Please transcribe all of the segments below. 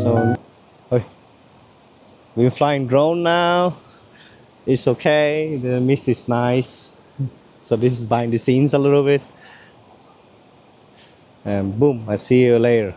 So, oi, we're flying drone now. It's okay. The mist is nice. So this is behind the scenes a little bit. And boom, I see you later.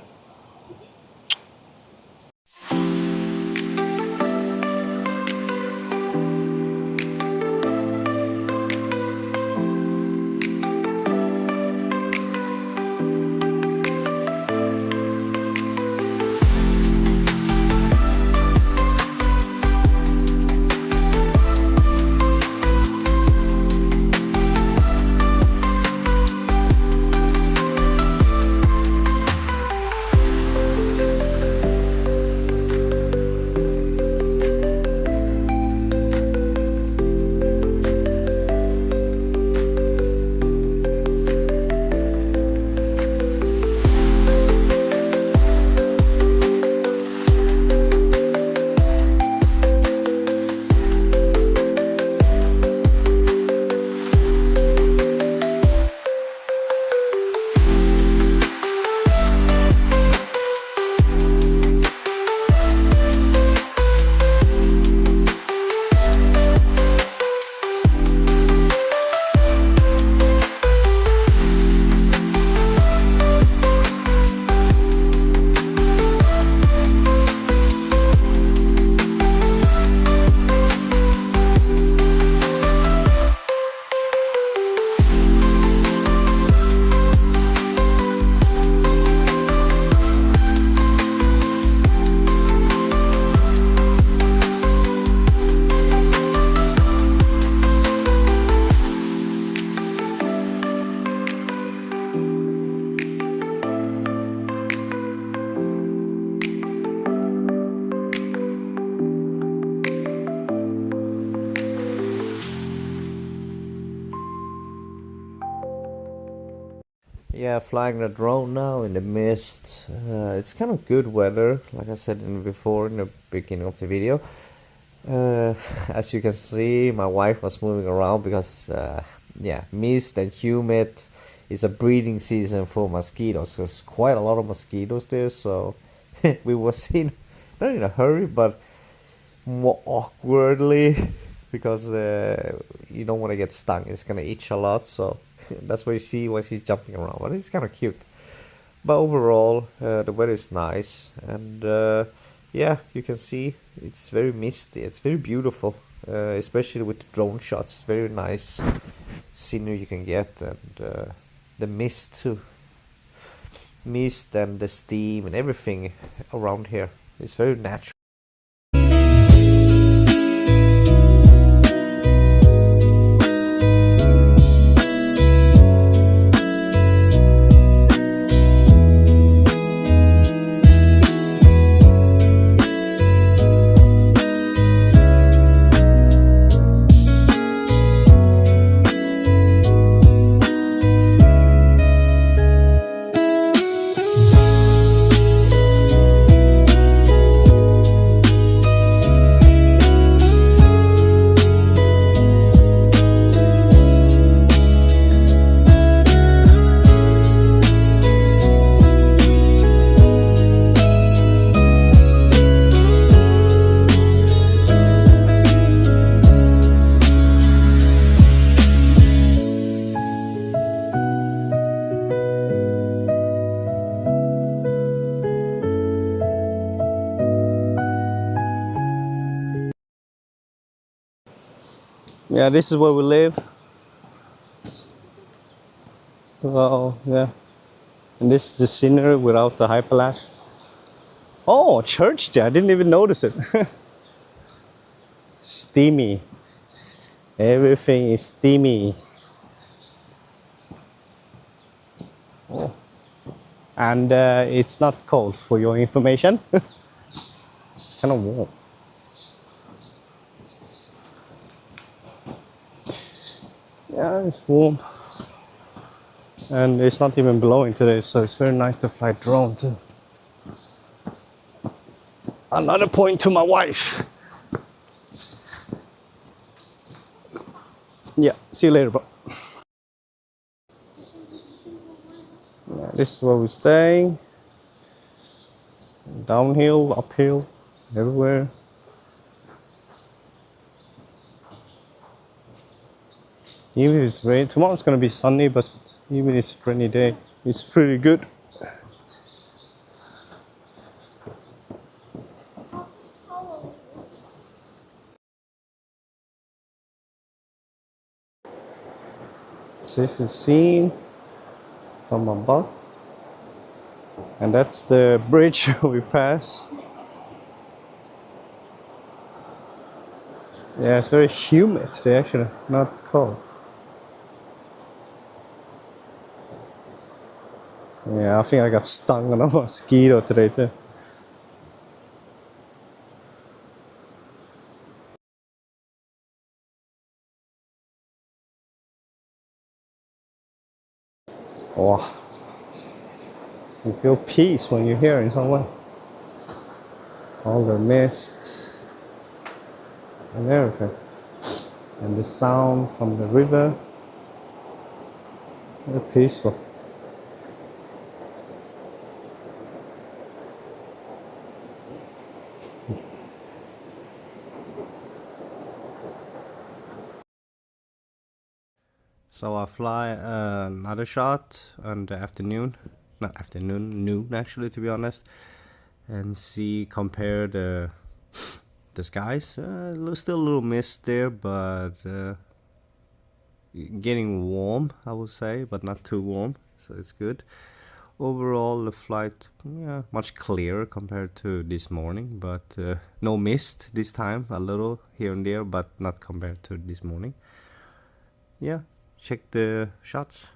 Yeah, flying the drone now in the mist. It's kind of good weather, like I said before in the beginning of the video. As you can see, my wife was moving around because, yeah, mist and humid is a breeding season for mosquitoes. There's quite a lot of mosquitoes there, so we were seen not in a hurry, but more awkwardly because you don't want to get stung. It's gonna itch a lot, so that's why you see why she's jumping around. But it's kind of cute. But overall, the weather is nice, and yeah, you can see it's very misty. It's very beautiful, especially with the drone shots. Very nice scenery you can get, and the mist too. Mist and the steam and everything around here is very natural. Yeah, this is where we live. Well, yeah. And this is the scenery without the hyperlash. Oh, church there. I didn't even notice it. Steamy. Everything is steamy. Oh. And it's not cold, for your information. It's kind of warm. Yeah, it's warm. And it's not even blowing today, so it's very nice to fly drone too. Another point to my wife. Yeah, see you later, bro. Yeah, this is where we're staying. Downhill, uphill, everywhere. Even if it's rain, tomorrow's gonna be sunny, but even if it's rainy day, it's pretty good. This is seen from above, and that's the bridge we pass. Yeah, it's very humid today, actually, not cold. Yeah, I think I got stung on a mosquito today too. Oh, you feel peace when you're here in somewhere. All the mist and everything. And the sound from the river. Very peaceful. So I fly another shot on the afternoon, not afternoon, noon actually, to be honest, and compare the skies. Still a little mist there, but getting warm, I would say, but not too warm, so it's good. Overall, the flight, yeah, much clearer compared to this morning, but no mist this time, a little here and there, but not compared to this morning. Yeah, check the shots.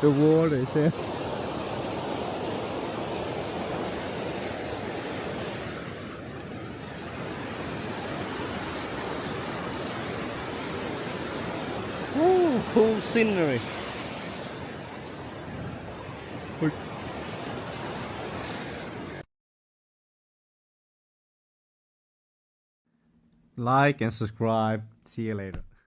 the water is here. cool scenery. Like and subscribe. See you later.